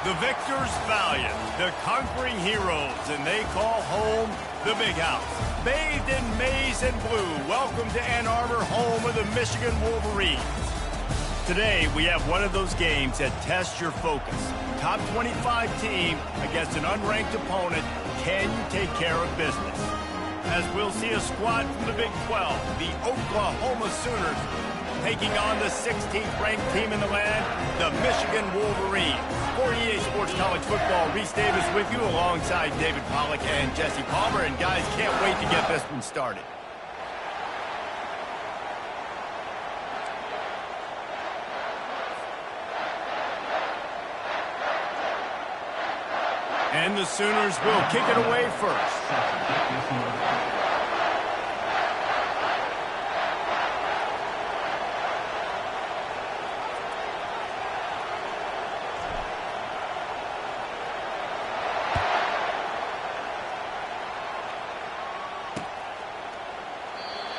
The victors valiant, the conquering heroes, and they call home the Big House. Bathed in maize and blue, welcome to Ann Arbor, home of the Michigan Wolverines. Today, we have one of those games that tests your focus. Top 25 team against an unranked opponent. Can you take care of business? As we'll see a squad from the Big 12, the Oklahoma Sooners, taking on the 16th ranked team in the land, the Michigan Wolverines. For EA Sports College Football, Reese Davis with you alongside David Pollack and Jesse Palmer. And guys, can't wait to get this one started. And the Sooners will kick it away first.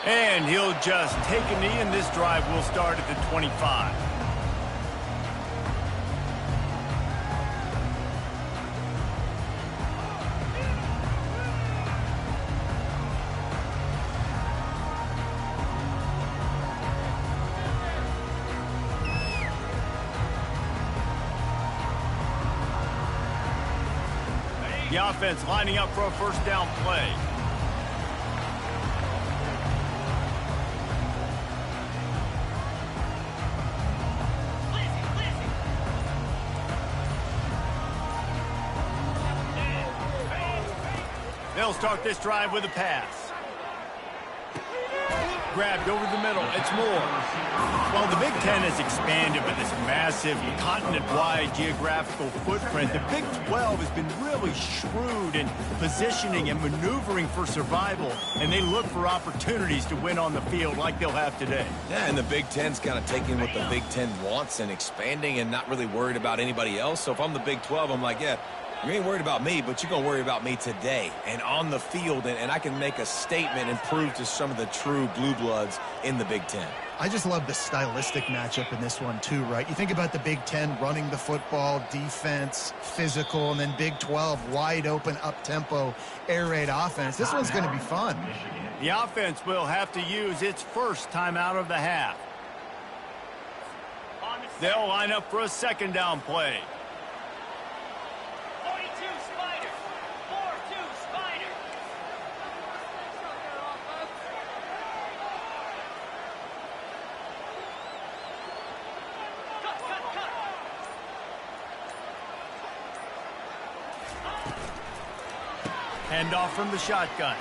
And he'll just take a knee, and this drive will start at the 25. The offense lining up for a first down play. They'll start this drive with a pass. Grabbed over the middle. It's Moore. Well, the Big Ten has expanded with this massive continent-wide geographical footprint. The Big 12 has been really shrewd in positioning and maneuvering for survival, and they look for opportunities to win on the field like they'll have today. Yeah, and the Big Ten's kind of taking what the Big Ten wants and expanding and not really worried about anybody else. So if I'm the Big 12, I'm like, yeah, you ain't worried about me, but you're going to worry about me today and on the field, and I can make a statement and prove to some of the true blue bloods in the Big Ten. I just love the stylistic matchup in this one too, right? You think about the Big Ten running the football, defense, physical, and then Big 12 wide open, up-tempo, air raid offense. This one's going to be fun. The offense will have to use its first time out of the half. They'll line up for a second down play. Handoff from the shotgun.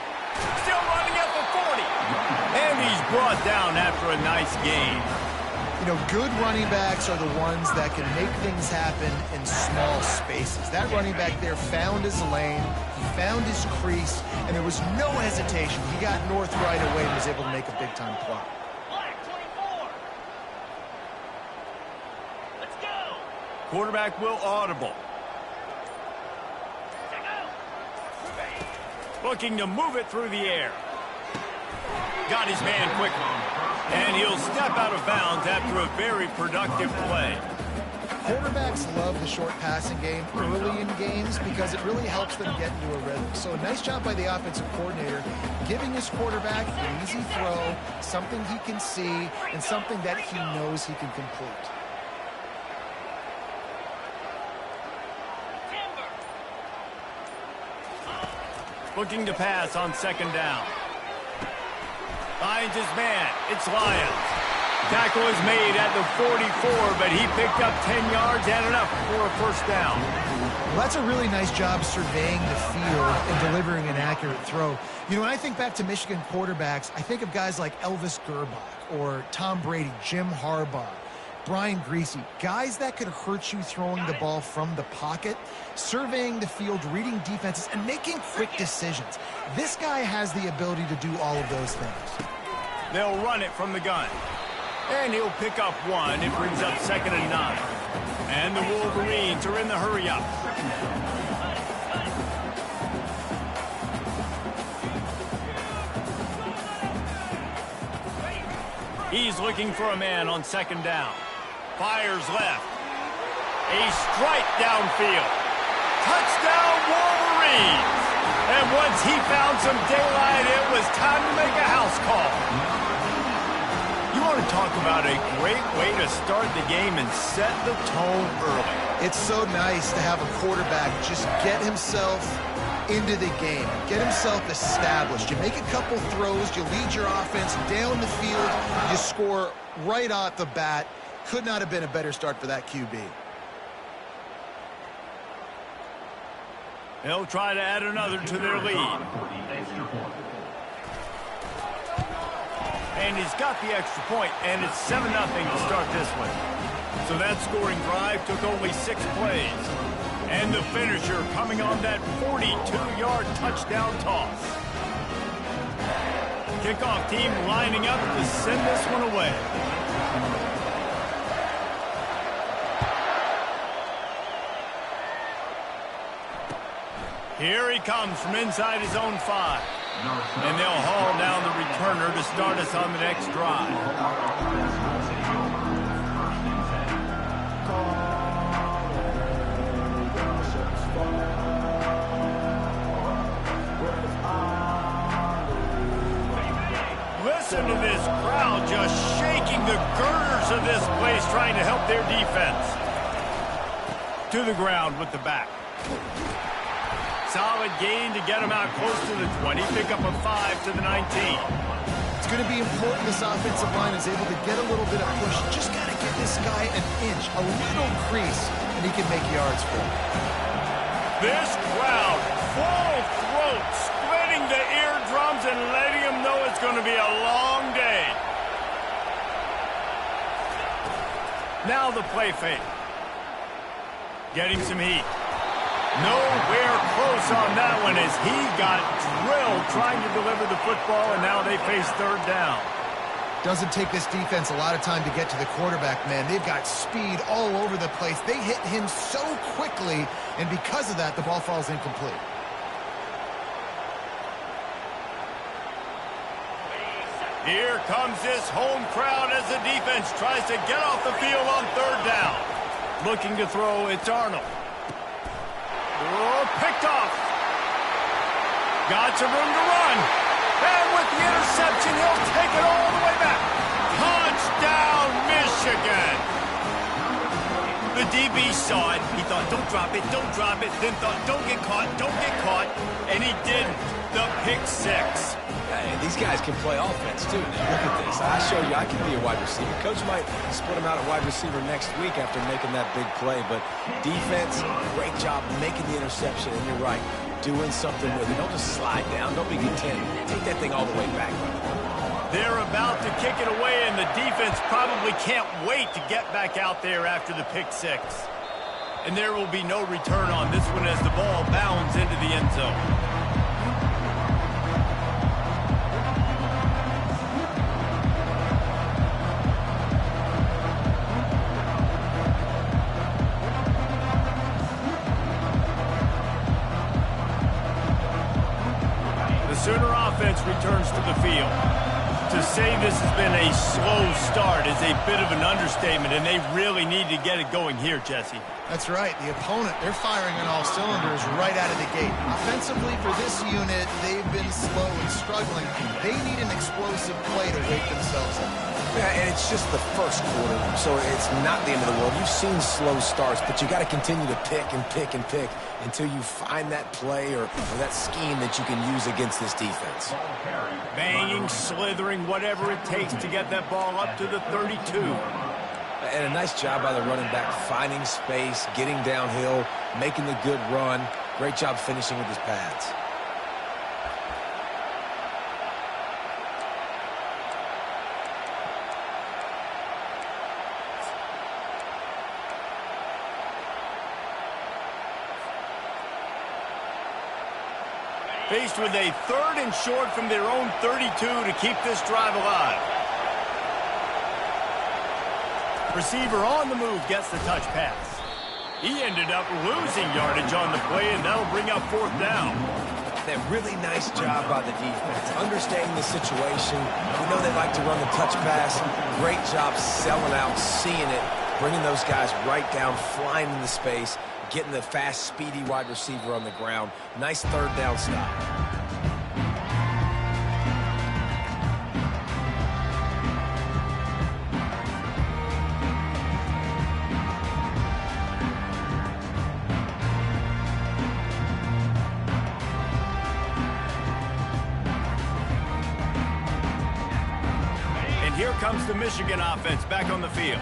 Still running at the 40. And he's brought down after a nice gain. You know, good running backs are the ones that can make things happen in small spaces. That running back there found his lane, he found his crease, and there was no hesitation. He got north right away and was able to make a big-time play. Let's go. Quarterback will audible. Looking to move it through the air. Got his man quickly. And he'll step out of bounds after a very productive play. Quarterbacks love the short passing game early in games because it really helps them get into a rhythm. So a nice job by the offensive coordinator giving his quarterback an easy throw, something he can see, and something that he knows he can complete. Looking to pass on second down. Finds his man. It's Lyons. Tackle is made at the 44, but he picked up 10 yards and enough for a first down. Well, that's a really nice job surveying the field and delivering an accurate throw. You know, when I think back to Michigan quarterbacks, I think of guys like Elvis Gerbach or Tom Brady, Jim Harbaugh, Brian Griese, guys that could hurt you throwing the ball from the pocket, surveying the field, reading defenses, and making quick decisions. This guy has the ability to do all of those things. They'll run it from the gun. And he'll pick up one. It brings up 2nd and 9. And the Wolverines are in the hurry-up. He's looking for a man on second down. Fires left. A strike downfield. Touchdown Wolverines! And once he found some daylight, it was time to make a house call. You want to talk about a great way to start the game and set the tone early. It's so nice to have a quarterback just get himself into the game, get himself established. You make a couple throws, you lead your offense down the field, you score right off the bat. Could not have been a better start for that QB. They'll try to add another to their lead. And he's got the extra point, and it's 7-0 to start this one. So that scoring drive took only 6 plays. And the finisher coming on that 42-yard touchdown toss. Kickoff team lining up to send this one away. Here he comes from inside his own 5. And they'll haul down the returner to start us on the next drive. Listen to this crowd just shaking the girders of this place, trying to help their defense. To the ground with the back. Solid gain to get him out close to the 20. Pick up a 5 to the 19. It's going to be important this offensive line is able to get a little bit of push. Just got to get this guy an inch, a little crease, and he can make yards for him. This crowd, full throat, splitting the eardrums and letting him know it's going to be a long day. Now the play fake. Getting some heat. Nowhere close on that one as he got drilled trying to deliver the football, and now they face 3rd down. Doesn't take this defense a lot of time to get to the quarterback, man. They've got speed all over the place. They hit him so quickly, and because of that, the ball falls incomplete. Here comes this home crowd as the defense tries to get off the field on 3rd down. Looking to throw, it's Arnold. Oh, picked off. Got some room to run. And with the interception, he'll take it all the way back. Touchdown, Michigan. The DB saw it. He thought, don't drop it, don't drop it. Then thought, don't get caught, don't get caught. And he didn't. The pick 6. Hey, these guys can play offense, too. Now, look at this. I show you I can be a wide receiver. Coach might split him out at wide receiver next week after making that big play. But defense, great job making the interception. And you're right, doing something with it. Don't just slide down. Don't be content. Take that thing all the way back. They're about to kick it away, and the defense probably can't wait to get back out there after the pick 6. And there will be no return on this one as the ball bounds into the end zone. Sooner offense returns to the field. To say this has been a slow start is a bit of an understatement, and they really need to get it going here, Jesse. That's right. The opponent, they're firing on all cylinders right out of the gate. Offensively, for this unit, they've been slow and struggling. They need an explosive play to wake themselves up. Yeah, and it's just the first quarter, so it's not the end of the world. You've seen slow starts, but you got to continue to pick and pick and pick until you find that play or that scheme that you can use against this defense. Banging, slithering, whatever it takes to get that ball up to the 32. And a nice job by the running back, finding space, getting downhill, making the good run. Great job finishing with his pads. Faced with a 3rd and short from their own 32 to keep this drive alive. Receiver on the move gets the touch pass. He ended up losing yardage on the play, and that'll bring up 4th down. That really nice job by the defense, understanding the situation. We know they like to run the touch pass. Great job selling out, seeing it, bringing those guys right down, flying into space, getting the fast, speedy wide receiver on the ground. Nice third down stop. Here comes the Michigan offense back on the field.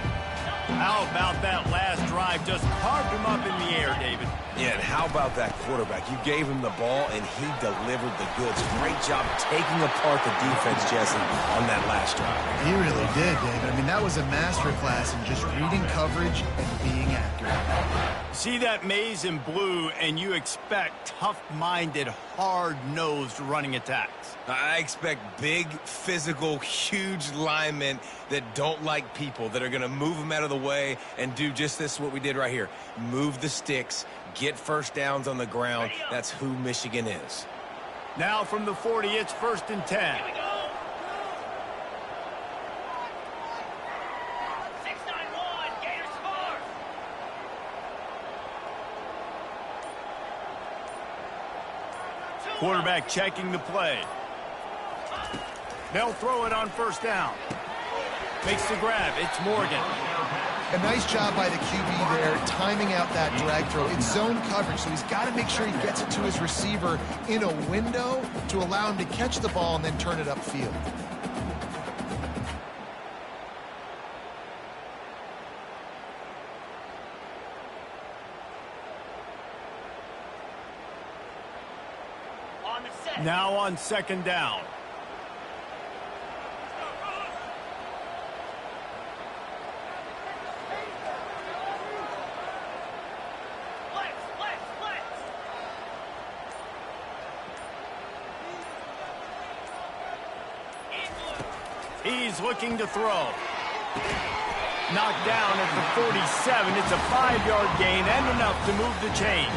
How about that last drive? Just carved him up in the air, David. Yeah, and how about that quarterback? You gave him the ball, and he delivered the goods. Great job taking apart the defense, Jesse, on that last drive. He really did, David. I mean, that was a masterclass in just reading coverage and being accurate. See that maze in blue, and you expect tough-minded, hard-nosed running attacks. I expect big, physical, huge linemen that don't like people, that are going to move them out of the way and do just this, what we did right here. Move the sticks, get first downs on the ground. That's who Michigan is. Now from the 40, it's 1st and 10. Here we go. 6-9-1, Gators score. Quarterback checking the play. They'll throw it on 1st down. Makes the grab. It's Morgan. A nice job by the QB there, timing out that drag throw. It's zone coverage, so he's got to make sure he gets it to his receiver in a window to allow him to catch the ball and then turn it upfield. On the set. Now on 2nd down. He's looking to throw. Knocked down at the 47. It's a 5-yard gain and enough to move the chains.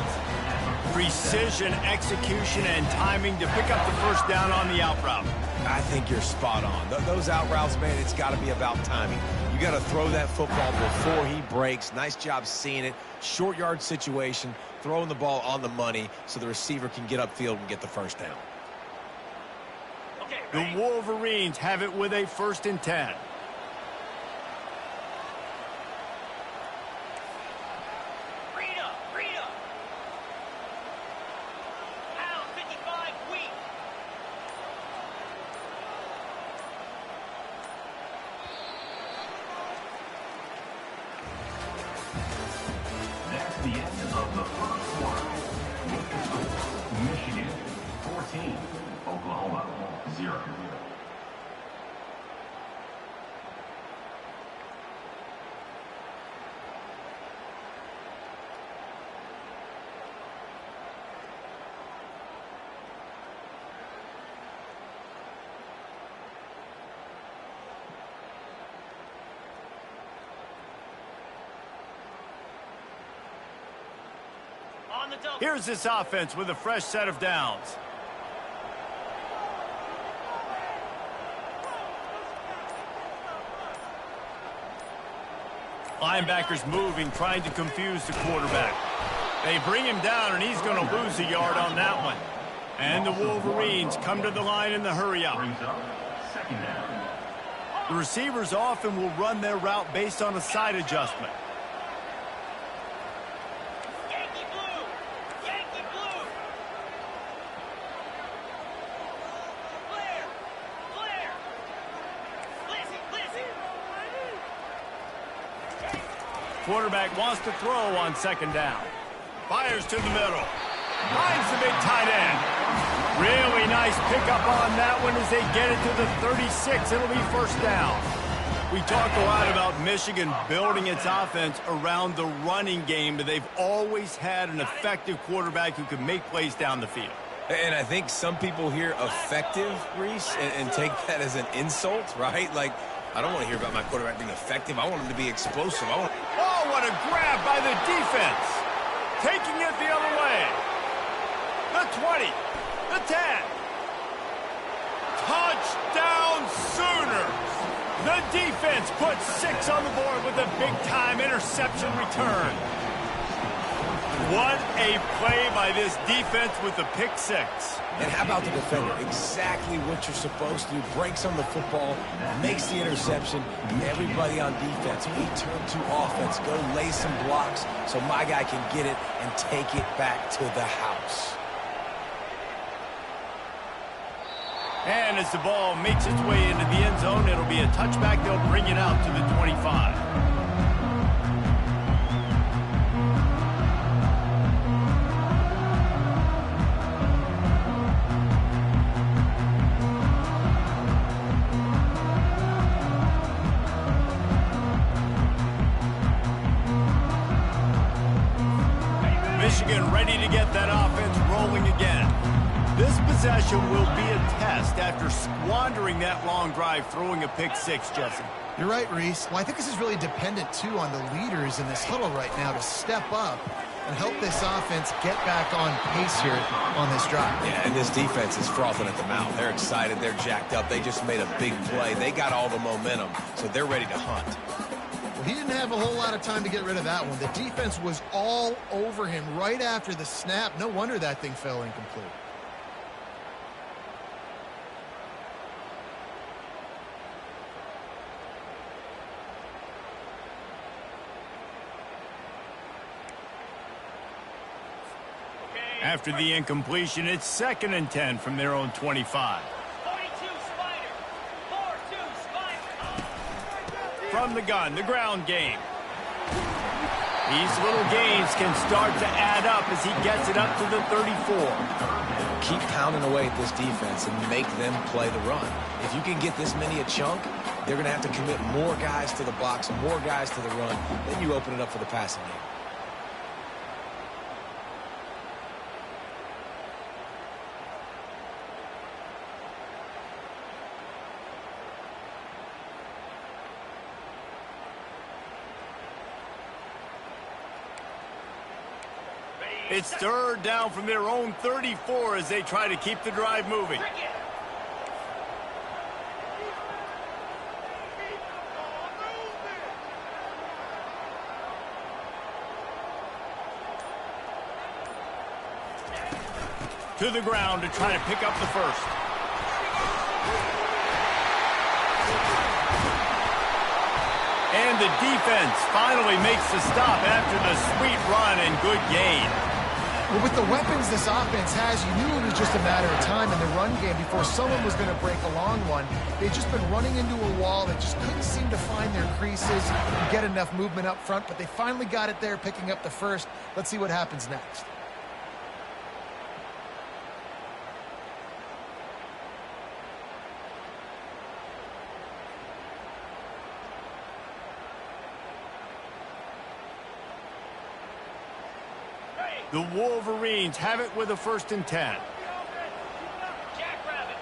Precision, execution, and timing to pick up the 1st down on the out route. I think you're spot on. Those out routes, man, it's got to be about timing. You got to throw that football before he breaks. Nice job seeing it. Short yard situation, throwing the ball on the money so the receiver can get upfield and get the 1st down. The Wolverines have it with a 1st and 10. Rita. Pound 55 weak. That's the end of the 1st quarter. Michigan 14, Oklahoma 0. On the double. Here's this offense with a fresh set of downs. Linebackers moving, trying to confuse the quarterback. They bring him down, and he's going to lose a yard on that one. And the Wolverines come to the line in the hurry up. Brings up 2nd down. The receivers often will run their route based on a side adjustment. Yankee blue. Yankee blue. Blair. Blizzy. Quarterback wants to throw on 2nd down. Fires to the middle. Finds the big tight end. Really nice pickup on that one as they get it to the 36. It'll be 1st down. We talk a lot about Michigan building its offense around the running game, but they've always had an effective quarterback who can make plays down the field. And I think some people hear effective, Reese, and take that as an insult, right? Like, I don't want to hear about my quarterback being effective. I want him to be explosive. Oh, what a grab by the defense. Taking it the other way. The 20. The 10. Touchdown Sooners. The defense puts 6 on the board with a big-time interception return. What a play by this defense with the pick 6. And how about the defender? Exactly what you're supposed to do. Breaks on the football, makes the interception. Everybody on defense, we turn to offense. Go lay some blocks so my guy can get it and take it back to the house. And as the ball makes its way into the end zone, it'll be a touchback. They'll bring it out to the 25. Michigan ready to get that offense rolling again. This possession will be a test after squandering that long drive, throwing a pick 6, Jesse. You're right, Reese. Well, I think this is really dependent, too, on the leaders in this huddle right now to step up and help this offense get back on pace here on this drive. Yeah, and this defense is frothing at the mouth. They're excited. They're jacked up. They just made a big play. They got all the momentum, so they're ready to hunt. Well, he didn't have a whole lot of time to get rid of that one. The defense was all over him right after the snap. No wonder that thing fell incomplete. After the incompletion, it's 2nd and 10 from their own 25. 42 Spider. 4-2 Spider. From the gun, the ground game. These little gains can start to add up as he gets it up to the 34. Keep pounding away at this defense and make them play the run. If you can get this many a chunk, they're going to have to commit more guys to the box, more guys to the run. Then you open it up for the passing game. It's 3rd down from their own 34 as they try to keep the drive moving. To the ground to try to pick up the first. And the defense finally makes the stop after the sweet run and good gain. Well, with the weapons this offense has, you knew it was just a matter of time in the run game before someone was going to break a long one. They'd just been running into a wall that just couldn't seem to find their creases and get enough movement up front, but they finally got it there, picking up the first. Let's see what happens next. The Wolverines have it with a 1st and 10. Jackrabbit.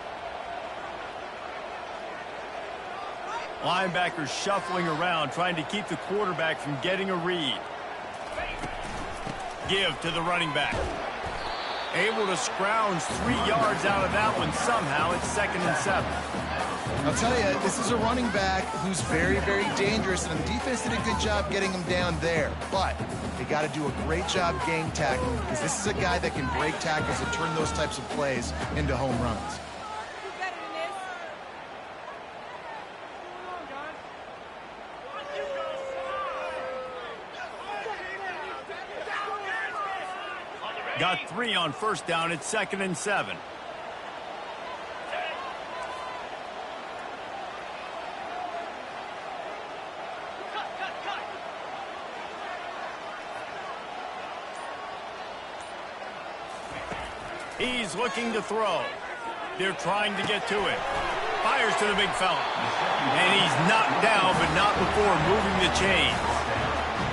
Linebackers shuffling around, trying to keep the quarterback from getting a read. Give to the running back. Able to scrounge 3 yards out of that one somehow. It's 2nd and 7. I'll tell you, this is a running back who's very, very dangerous, and the defense did a good job getting him down there. But they got to do a great job game tackling because this is a guy that can break tackles and turn those types of plays into home runs. Got 3 on 1st down. It's 2nd and 7. He's looking to throw. They're trying to get to it. Fires to the big fella. And he's knocked down, but not before moving the chains.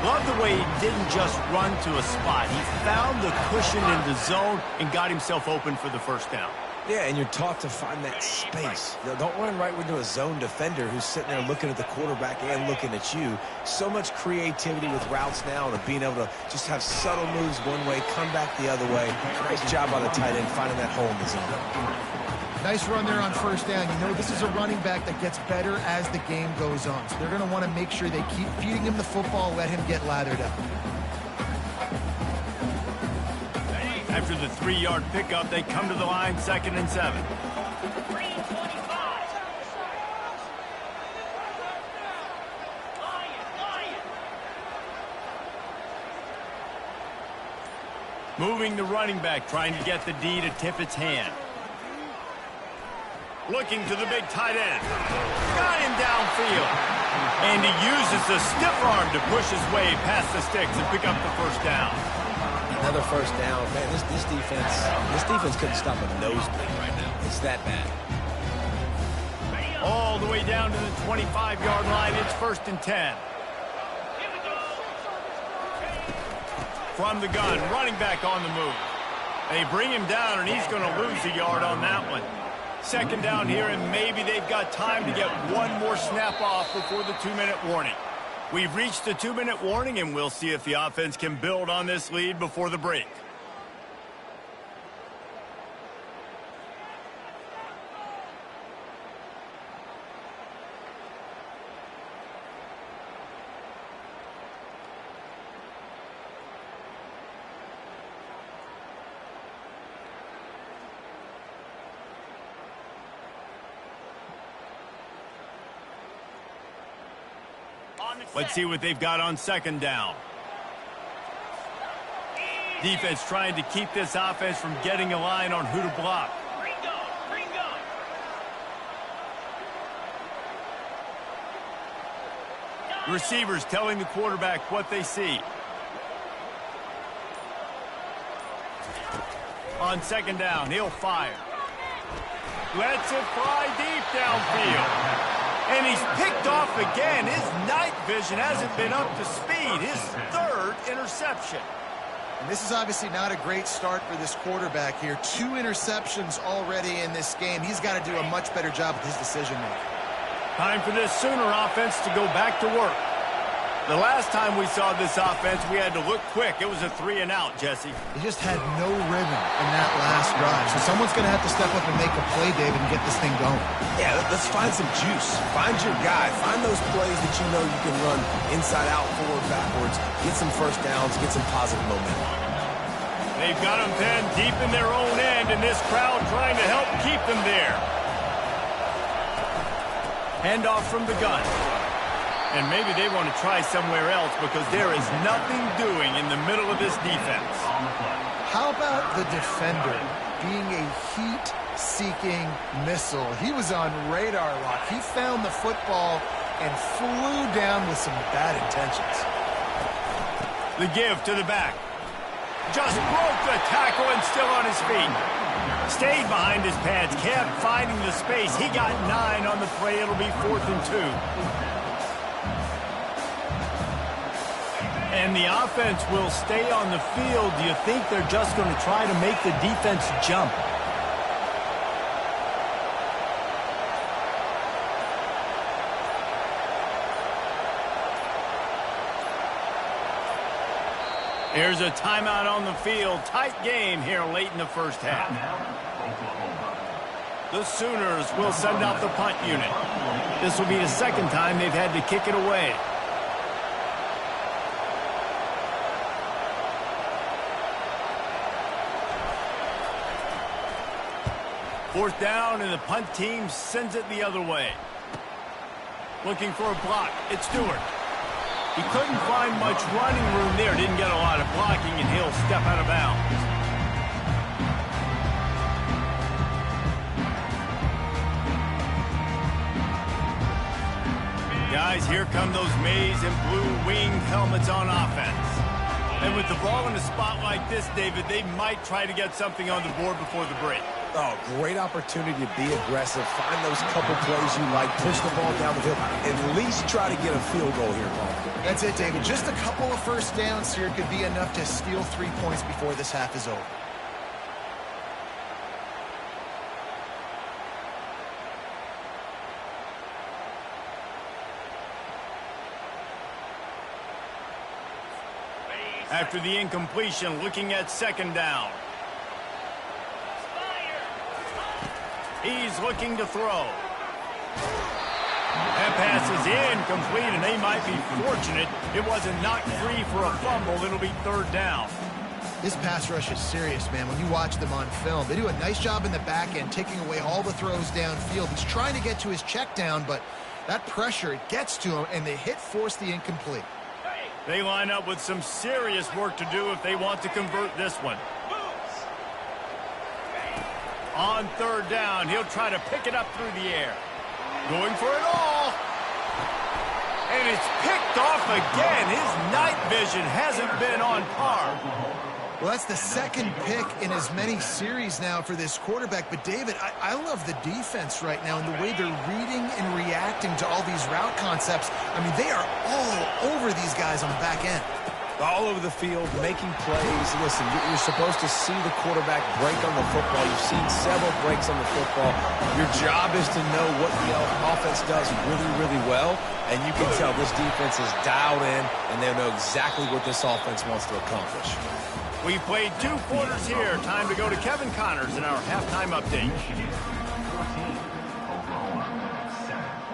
Love the way he didn't just run to a spot. He found the cushion in the zone and got himself open for the 1st down. Yeah, and you're taught to find that space. Don't run right into a zone defender who's sitting there looking at the quarterback and looking at you. So much creativity with routes now and being able to just have subtle moves one way, come back the other way. Nice job by the tight end finding that hole in the zone. Nice run there on first down. You know this is a running back that gets better as the game goes on. So they're going to want to make sure they keep feeding him the football, let him get lathered up. After the 3-yard pickup, they come to the line 2nd and 7. Moving the running back, trying to get the D to tip its hand. Looking to the big tight end. Got him downfield. And he uses the stiff arm to push his way past the sticks and pick up the first down. Another first down. Man, this defense couldn't stop a nosebleed right now. It's that bad. All the way down to the 25-yard line. It's 1st and 10. From the gun, running back on the move. They bring him down, and he's going to lose a yard on that one. 2nd down here, and maybe they've got time to get one more snap off before the 2-minute warning. We've reached the 2-minute warning, and we'll see if the offense can build on this lead before the break. Let's see what they've got on 2nd down. Defense trying to keep this offense from getting a line on who to block. Receivers telling the quarterback what they see. On 2nd down, he'll fire. Lets it fly deep downfield. And he's picked off again. His night vision hasn't been up to speed. His 3rd interception. And this is obviously not a great start for this quarterback here. 2 interceptions already in this game. He's got to do a much better job with his decision-making. Time for this Sooner offense to go back to work. The last time we saw this offense, we had to look quick. It was a 3-and-out, Jesse. He just had no rhythm in that last drive. So someone's going to have to step up and make a play, David, and get this thing going. Yeah, let's find some juice. Find your guy. Find those plays that you know you can run inside out, forward, backwards. Get some first downs. Get some positive momentum. They've got them pinned deep in their own end, and this crowd trying to help keep them there. Handoff from the gun. And maybe they want to try somewhere else because there is nothing doing in the middle of this defense. How about the defender being a heat-seeking missile? He was on radar lock. He found the football and flew down with some bad intentions. The give to the back. Just broke the tackle and still on his feet. Stayed behind his pads, kept finding the space. He got 9 on the play. It'll be 4th and 2. And the offense will stay on the field. Do you think they're just going to try to make the defense jump? Here's a timeout on the field. Tight game here late in the first half. The Sooners will send out the punt unit. This will be the 2nd time they've had to kick it away. Fourth down, and the punt team sends it the other way. Looking for a block. It's Stewart. He couldn't find much running room there. Didn't get a lot of blocking, and he'll step out of bounds. Guys, here come those maize and blue winged helmets on offense. And with the ball in a spot like this, David, they might try to get something on the board before the break. Oh, great opportunity to be aggressive. Find those couple plays you like. Push the ball down the field. At least try to get a field goal here, Paul. That's it, David. Just a couple of first downs here could be enough to steal 3 points before this half is over. After the incompletion, looking at 2nd down. He's looking to throw. That pass is incomplete, and they might be fortunate it wasn't knocked free for a fumble. It'll be third down. This pass rush is serious, man. When you watch them on film, they do a nice job in the back end, taking away all the throws downfield. He's trying to get to his check down, but that pressure, it gets to him, and the hit forced the incomplete. They line up with some serious work to do if they want to convert this one. On third down, he'll try to pick it up through the air. Going for it all. And it's picked off again. His night vision hasn't been on par. Well, that's the second pick in as many series now for this quarterback. But, David, I love the defense right now and the way they're reading and reacting to all these route concepts. I mean, they are all over these guys on the back end. All over the field, making plays. Listen, you're supposed to see the quarterback break on the football. You've seen several breaks on the football. Your job is to know what the offense does really, really well, and you can tell this defense is dialed in, and they know exactly what this offense wants to accomplish. We played 2 quarters here. Time to go to Kevin Connors in our halftime update.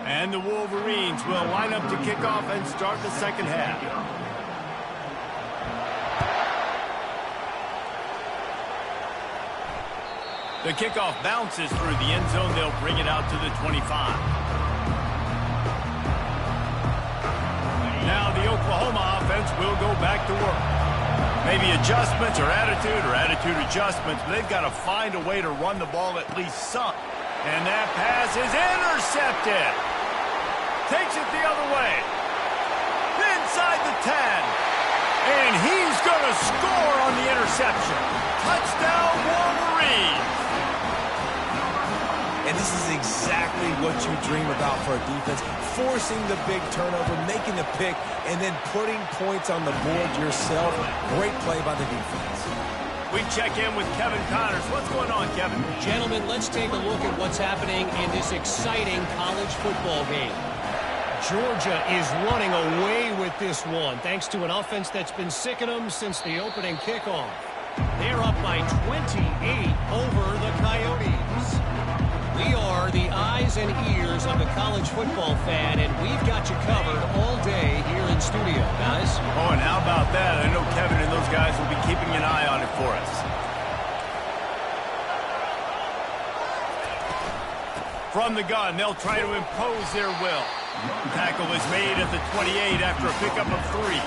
And the Wolverines will line up to kick off and start the second half. The kickoff bounces through the end zone. They'll bring it out to the 25. Now the Oklahoma offense will go back to work. Maybe adjustments or attitude adjustments. But they've got to find a way to run the ball at least some. And that pass is intercepted. Takes it the other way. Inside the 10. And he's going to score on the interception. Touchdown Wolverines. And this is exactly what you dream about for a defense. Forcing the big turnover, making the pick, and then putting points on the board yourself. Great play by the defense. We check in with Kevin Connors. What's going on, Kevin? Gentlemen, let's take a look at what's happening in this exciting college football game. Georgia is running away with this one, thanks to an offense that's been sicking them since the opening kickoff. They're up by 28 over the Coyotes. We are the eyes and ears of the college football fan, and we've got you covered all day here in studio, guys. Oh, and how about that? I know Kevin and those guys will be keeping an eye on it for us. From the gun, they'll try to impose their will. Tackle is made at the 28 after a pickup of 3.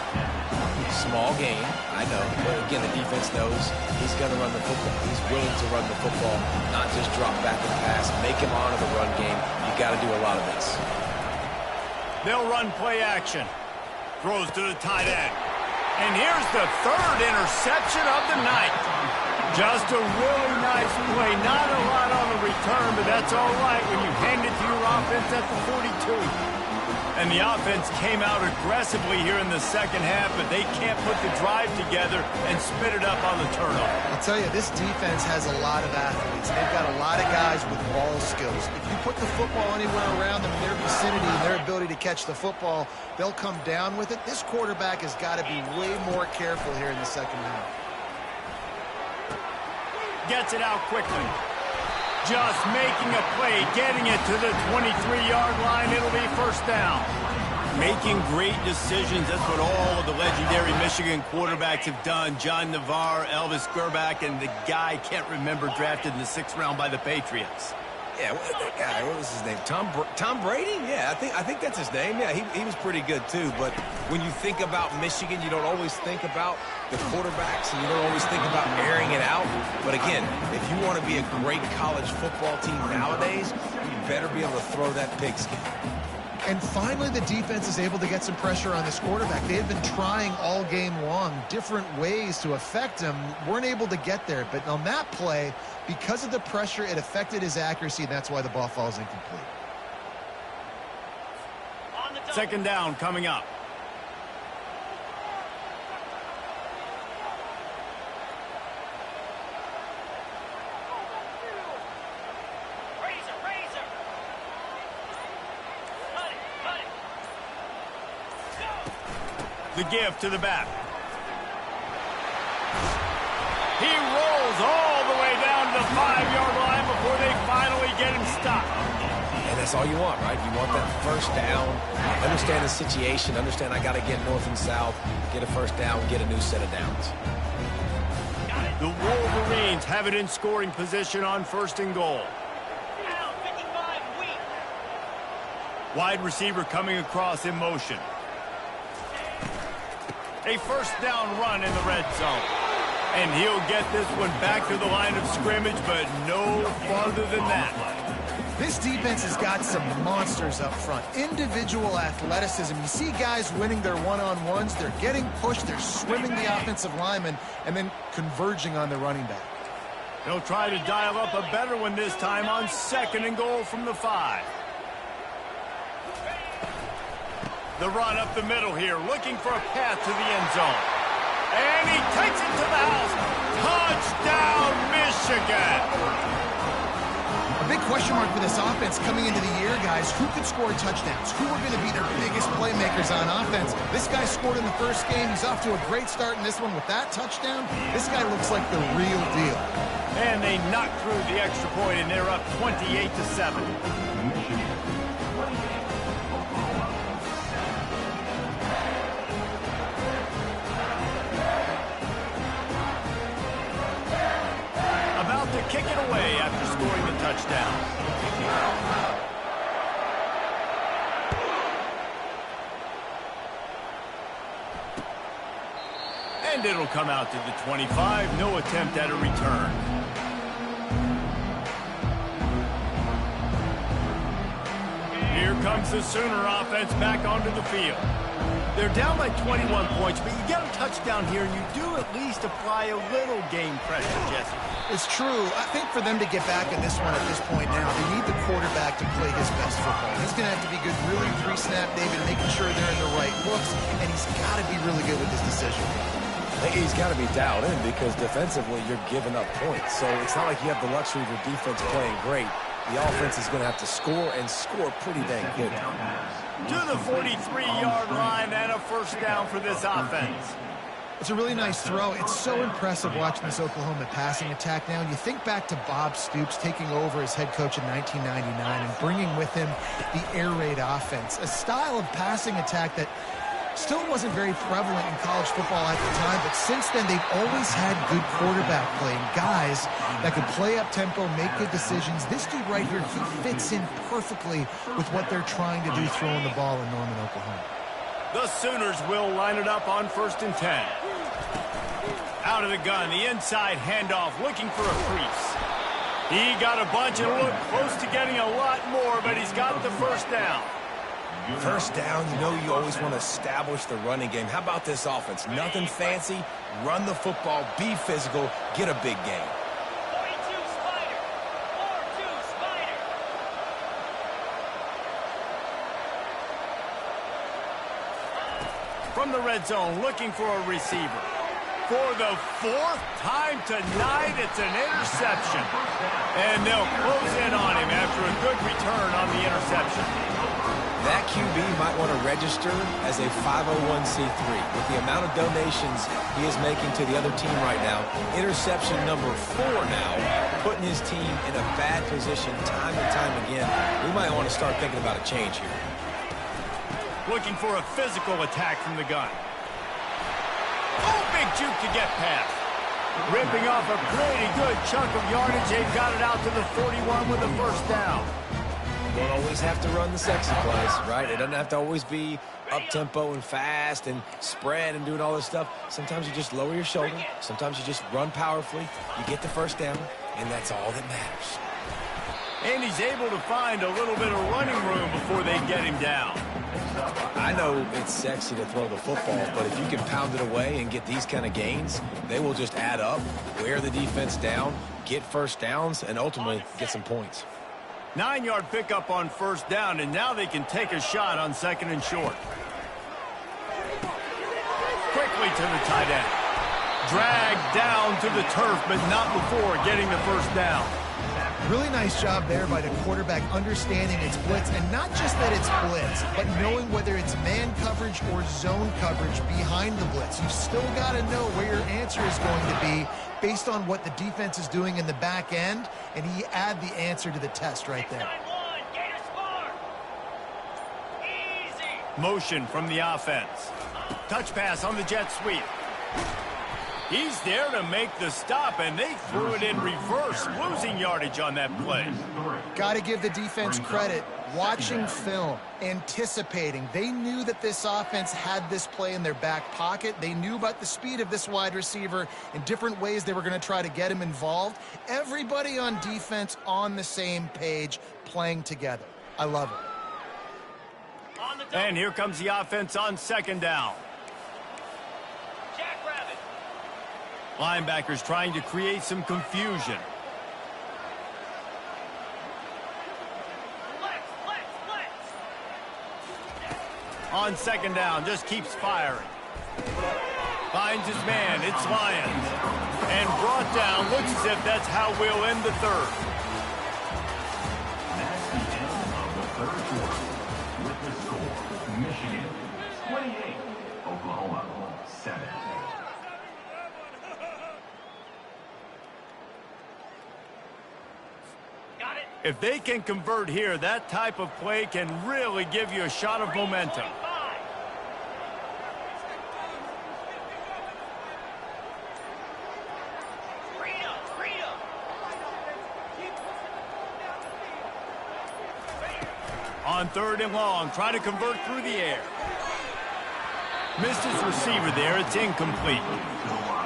Small game, I know. But again, the defense knows he's going to run the football. He's willing to run the football, not just drop back and pass, make him honor the run game. You got to do a lot of this. They'll run play action. Throws to the tight end. And here's the 3rd interception of the night. Just a really nice play. Not a lot on the return, but that's all right when you hand it to your offense at the 42. And the offense came out aggressively here in the second half, but they can't put the drive together and spit it up on the turnover. I'll tell you, this defense has a lot of athletes. They've got a lot of guys with ball skills. If you put the football anywhere around them in their vicinity and their ability to catch the football, they'll come down with it. This quarterback has got to be way more careful here in the second half. Gets it out quickly. Just making a play, getting it to the 23-yard line. It'll be first down. Making great decisions. That's what all of the legendary Michigan quarterbacks have done. John Navarre, Elvis Gerbach, and the guy I can't remember drafted in the 6th round by the Patriots. Yeah, that guy, what was his name? Tom Brady? Yeah, I think that's his name. Yeah, he was pretty good too. But when you think about Michigan, you don't always think about the quarterbacks, and you don't always think about airing it out. But again, if you want to be a great college football team nowadays, you better be able to throw that pigskin. And finally, the defense is able to get some pressure on this quarterback. They had been trying all game long different ways to affect him. Weren't able to get there. But on that play, because of the pressure, it affected his accuracy, and that's why the ball falls incomplete. Second down coming up. The give to the back. He rolls all the way down to the 5-yard line before they finally get him stop. And that's all you want, right? You want that first down. Understand the situation. Understand I got to get north and south, get a first down, get a new set of downs. The Wolverines have it in scoring position on 1st and goal. Down 55 weak. Wide receiver coming across in motion. A first down run in the red zone. And he'll get this one back to the line of scrimmage, but no farther than that. This defense has got some monsters up front. Individual athleticism. You see guys winning their one-on-ones. They're getting pushed. They're swimming the offensive lineman and then converging on the running back. They'll try to dial up a better one this time on 2nd and goal from the 5. The run up the middle here, looking for a path to the end zone. And he takes it to the house. Touchdown, Michigan! A big question mark for this offense coming into the year, guys. Who could score touchdowns? Who are going to be their biggest playmakers on offense? This guy scored in the first game. He's off to a great start in this one with that touchdown. This guy looks like the real deal. And they knock through the extra point, and they're up 28-7. About to kick it away after scoring the touchdown. And it'll come out to the 25. No attempt at a return. Here comes the Sooner offense back onto the field. They're down by 21 points, but you get a touchdown here, and you do at least apply a little game pressure, Jesse. It's true. I think for them to get back in this one at this point now, they need the quarterback to play his best football. He's going to have to be good, really pre-snap, David, making sure they're in the right looks, and he's got to be really good with his decision. He's got to be dialed in because defensively you're giving up points. So it's not like you have the luxury of your defense playing great. The offense is going to have to score and score pretty dang good. To the 43-yard line and a first down for this offense. It's a really nice throw. It's so impressive watching this Oklahoma passing attack now. You think back to Bob Stoops taking over as head coach in 1999 and bringing with him the air raid offense, a style of passing attack that still wasn't very prevalent in college football at the time, but since then they've always had good quarterback play and guys that could play up tempo, make good decisions. This dude right here, he fits in perfectly with what they're trying to do throwing the ball in Norman, Oklahoma. The Sooners will line it up on 1st and 10. Out of the gun, the inside handoff, looking for a crease. He got a bunch and looked close to getting a lot more, but he's got the first down. First down, you know you always want to establish the running game. How about this offense? Nothing fancy. Run the football, be physical, get a big gain. 42 Spider. 4-2 Spider. From the red zone, looking for a receiver. For the 4th time tonight, it's an interception. And they'll close in on him after a good return on the interception. That QB might want to register as a 501c3. With the amount of donations he is making to the other team right now, interception number 4 now, putting his team in a bad position time and time again. We might want to start thinking about a change here. Looking for a physical attack from the gun. Oh, big juke to get past. Ripping off a pretty good chunk of yardage. They've got it out to the 41 with a first down. Don't always have to run the sexy plays, right? It doesn't have to always be up-tempo and fast and spread and doing all this stuff. Sometimes you just lower your shoulder. Sometimes you just run powerfully. You get the first down, and that's all that matters. And he's able to find a little bit of running room before they get him down. I know it's sexy to throw the football, but if you can pound it away and get these kind of gains, they will just add up, wear the defense down, get first downs, and ultimately get some points. 9-yard pickup on first down, and now they can take a shot on 2nd and short. Quickly to the tight end. Dragged down to the turf, but not before getting the first down. Really nice job there by the quarterback understanding it's blitz, and not just that it's blitz, but knowing whether it's man coverage or zone coverage behind the blitz. You've still got to know where your answer is going to be based on what the defense is doing in the back end, and he add the answer to the test right there. Motion from the offense. Touch pass on the jet sweep. He's there to make the stop, and they threw it in reverse, losing yardage on that play. Got to give the defense credit. Watching film, anticipating. They knew that this offense had this play in their back pocket. They knew about the speed of this wide receiver and different ways they were going to try to get him involved. Everybody on defense on the same page, playing together. I love it. And here comes the offense on second down. Linebackers trying to create some confusion. On second down, just keeps firing. Finds his man, it's Lions. And brought down, looks as if that's how we'll end the third. That's the end of the third quarter. With the score, Michigan 28, Oklahoma 7. If they can convert here, that type of play can really give you a shot of momentum. On third and long, trying to convert through the air. Missed his receiver there, it's incomplete.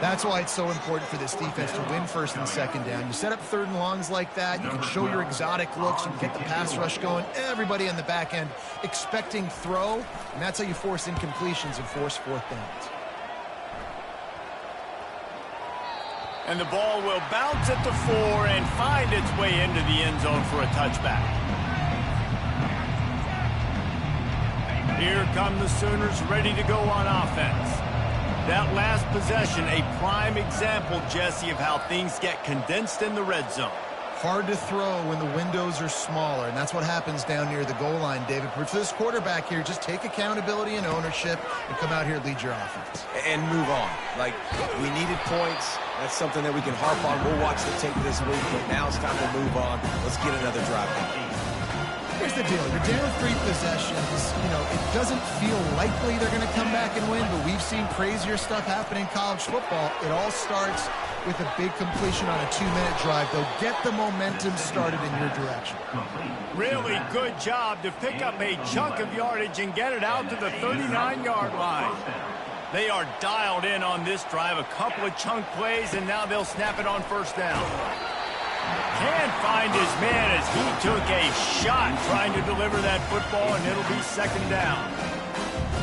That's why it's so important for this defense to win first and second down. You set up third and longs like that, you can show your exotic looks, you can get the pass rush going, everybody on the back end expecting throw, and that's how you force incompletions and force fourth downs. And the ball will bounce at the 4 and find its way into the end zone for a touchback. Here come the Sooners ready to go on offense. That last possession, a prime example, Jesse, of how things get condensed in the red zone. Hard to throw when the windows are smaller, and that's what happens down near the goal line, David. But for this quarterback here, just take accountability and ownership and come out here and lead your offense. And move on. Like, we needed points. That's something that we can harp on. We'll watch the tape this week, but now it's time to move on. Let's get another drive going. Here's the deal. You're down 3 possessions. You know, it doesn't feel likely they're going to come back and win, but we've seen crazier stuff happen in college football. It all starts with a big completion on a 2-minute drive. They'll get the momentum started in your direction. Really good job to pick up a chunk of yardage and get it out to the 39-yard line. They are dialed in on this drive. A couple of chunk plays, and now they'll snap it on first down. Can't find his man as he took a shot trying to deliver that football, and it'll be second down.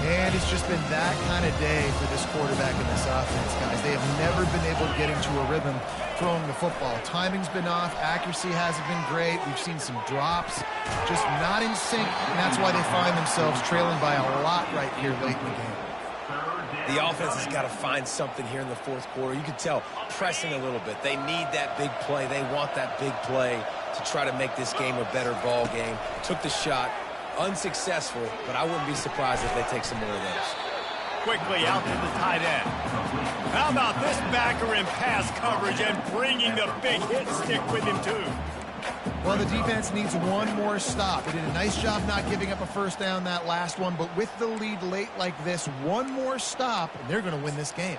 And it's just been that kind of day for this quarterback and this offense, guys. They have never been able to get into a rhythm throwing the football. Timing's been off. Accuracy hasn't been great. We've seen some drops, just not in sync, and that's why they find themselves trailing by a lot right here late in the game. The offense has got to find something here in the fourth quarter. You can tell pressing a little bit. They need that big play. They want that big play to try to make this game a better ball game. Took the shot, unsuccessful, but I wouldn't be surprised if they take some more of those. Quickly out to the tight end. How about this backer in pass coverage and bringing the big hit stick with him too? Well, the defense needs one more stop. They did a nice job not giving up a first down that last one, but with the lead late like this, one more stop, and they're going to win this game.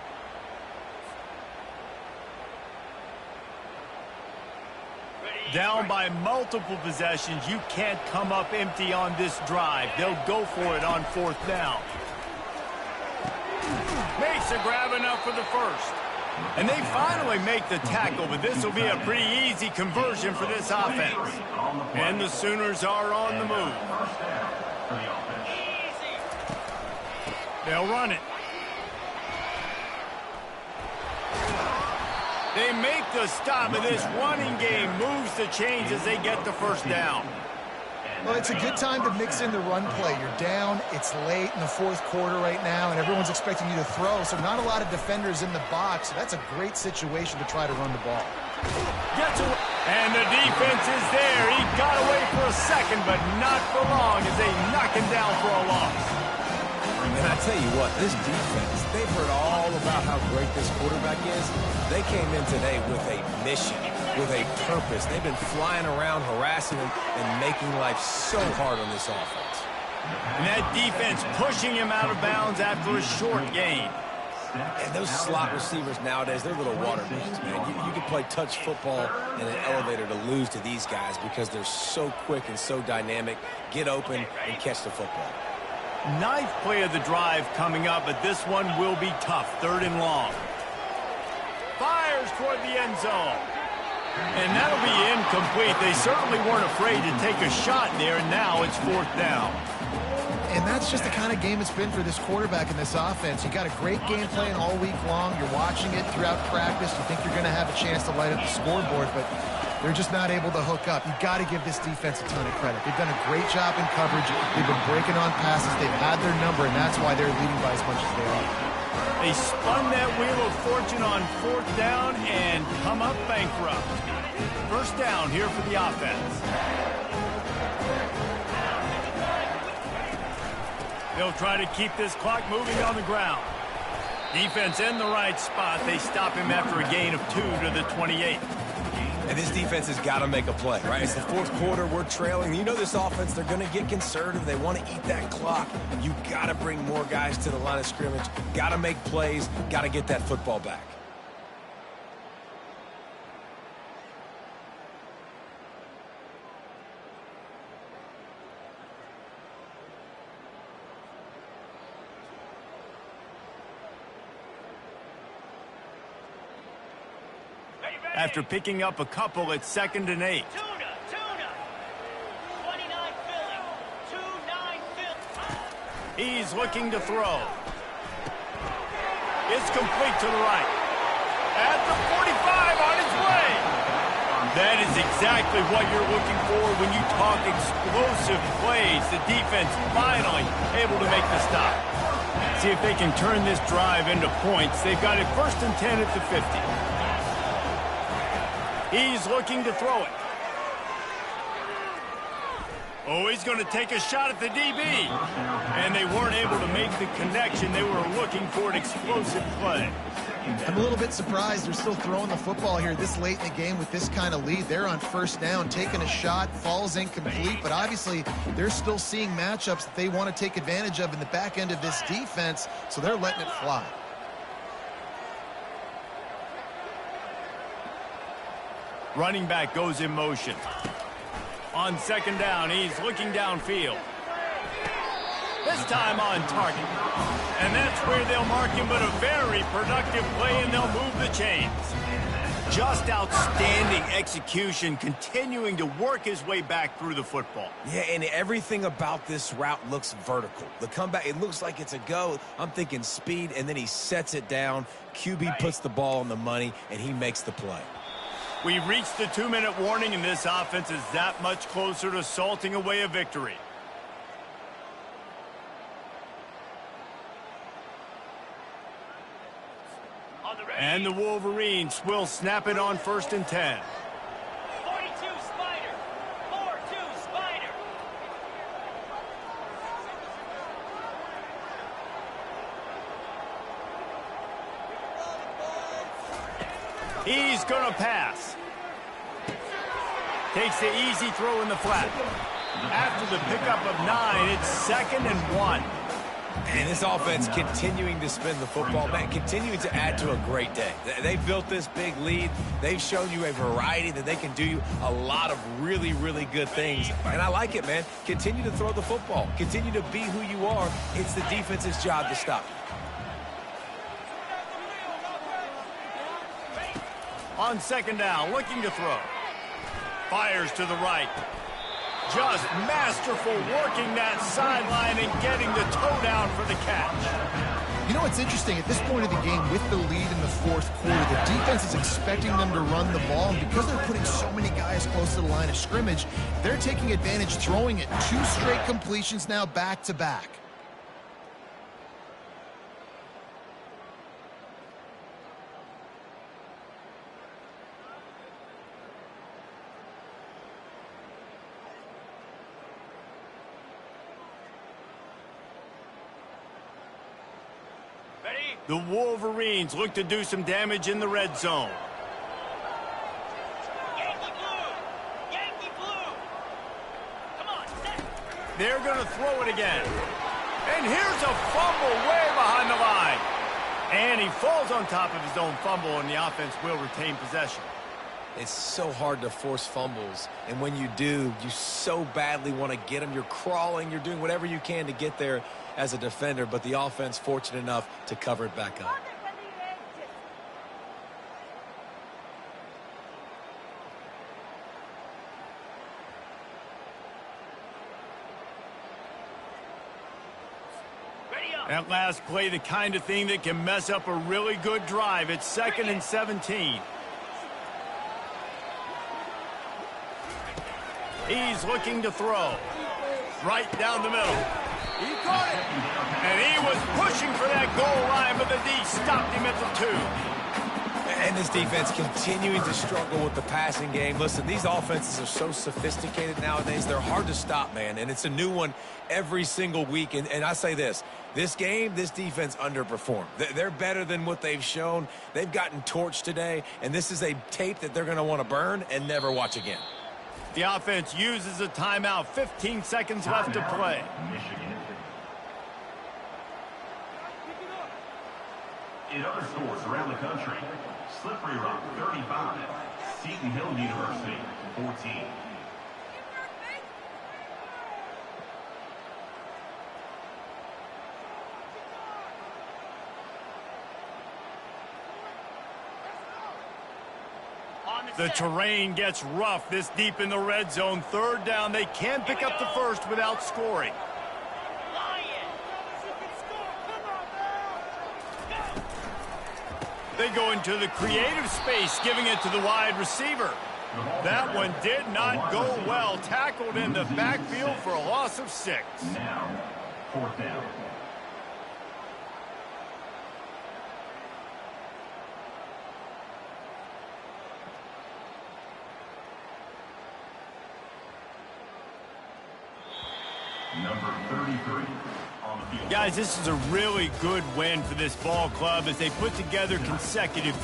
Down by multiple possessions, you can't come up empty on this drive. They'll go for it on fourth down. Makes a grab enough for the first. And they finally make the tackle, but this will be a pretty easy conversion for this offense. And the Sooners are on the move. They'll run it. They make the stop, and this running game moves the chains as they get the first down. Well, it's a good time to mix in the run play. You're down, it's late in the fourth quarter right now, and everyone's expecting you to throw, so not a lot of defenders in the box. So that's a great situation to try to run the ball. Gets away. And the defense is there. He got away for a second, but not for long as they knock him down for a loss. And I tell you what, this defense, they've heard all about how great this quarterback is. They came in today with a mission, with a purpose. They've been flying around, harassing him, and making life so hard on this offense. And that defense pushing him out of bounds after a short gain. And those slot receivers nowadays, they're little water balloons, man. You can play touch football in an elevator to lose to these guys because they're so quick and so dynamic. Get open and catch the football. Ninth play of the drive coming up, but this one will be tough. 3rd and long. Fires toward the end zone. And that'll be incomplete. They certainly weren't afraid to take a shot there, and now it's 4th down. And that's just the kind of game it's been for this quarterback in this offense. You got a great game plan all week long. You're watching it throughout practice. You think you're going to have a chance to light up the scoreboard, but they're just not able to hook up. You got to give this defense a ton of credit. They've done a great job in coverage. They've been breaking on passes. They've had their number, and that's why they're leading by as much as they are. They spun that wheel of fortune on 4th down and come up bankrupt. 1st down here for the offense. They'll try to keep this clock moving on the ground. Defense in the right spot. They stop him after a gain of 2 to the 28. And this defense has got to make a play, right? It's the 4th quarter. We're trailing. You know this offense, they're going to get conservative. They want to eat that clock. You got to bring more guys to the line of scrimmage. Got to make plays. Got to get that football back. After picking up a couple, it's 2nd and 8. Tuna. 29 Philly. 2-9 Philly. He's looking to throw. It's complete to the right. At the 45 on his way. That is exactly what you're looking for when you talk explosive plays. The defense finally able to make the stop. See if they can turn this drive into points. They've got it 1st and 10 at the 50. He's looking to throw it. Oh, he's going to take a shot at the DB. And they weren't able to make the connection. They were looking for an explosive play. I'm a little bit surprised they're still throwing the football here this late in the game with this kind of lead. They're on 1st down, taking a shot, falls incomplete, but obviously they're still seeing matchups that they want to take advantage of in the back end of this defense, so they're letting it fly. Running back goes in motion. On 2nd down, he's looking downfield. This time on target. And that's where they'll mark him, but a very productive play, and they'll move the chains. Just outstanding execution, continuing to work his way back through the football. Yeah, and everything about this route looks vertical. The comeback, it looks like it's a go. I'm thinking speed, and then he sets it down. QB puts the ball on the money, and he makes the play. We reached the 2-minute warning, and this offense is that much closer to salting away a victory. And the Wolverines will snap it on 1st and 10. 42 Spider. 4-2 Spider. He's going to pass. Takes the easy throw in the flat. After the pickup of 9, it's 2nd and 1. And this offense continuing to spin the football, man, continuing to add to a great day. They built this big lead. They've shown you a variety that they can do you a lot of really, really good things. And I like it, man. Continue to throw the football. Continue to be who you are. It's the defense's job to stop you. On 2nd down, looking to throw. Fires to the right. Just masterful working that sideline and getting the toe down for the catch. You know what's interesting? At this point of the game, with the lead in the 4th quarter, the defense is expecting them to run the ball, and because they're putting so many guys close to the line of scrimmage, they're taking advantage, throwing it. 2 straight completions now back-to-back. The Wolverines look to do some damage in the red zone. Yankee blue! Yankee blue! Come on, set! They're going to throw it again. And here's a fumble way behind the line. And he falls on top of his own fumble, and the offense will retain possession. It's so hard to force fumbles, and when you do, you so badly want to get them. You're crawling, you're doing whatever you can to get there as a defender, but the offense fortunate enough to cover it back up. Ready up! That last play, the kind of thing that can mess up a really good drive. It's 2nd and 17. He's looking to throw. Right down the middle. He caught it. And he was pushing for that goal line, but the D stopped him at the 2. And this defense continuing to struggle with the passing game. Listen, these offenses are so sophisticated nowadays. They're hard to stop, man. And it's a new one every single week. And I say this game, this defense underperformed. They're better than what they've shown. They've gotten torched today. And this is a tape that they're going to want to burn and never watch again. The offense uses a timeout. 15 seconds left to play. Michigan. In other stores around the country, Slippery Rock 35, Seton Hill University 14. The terrain gets rough this deep in the red zone. 3rd down. They can pick up the first without scoring. They go into the creative space, giving it to the wide receiver. That one did not go well. Tackled in the backfield for a loss of 6. Now, 4th down. Number 33 on the field. Guys, this is a really good win for this ball club as they put together consecutive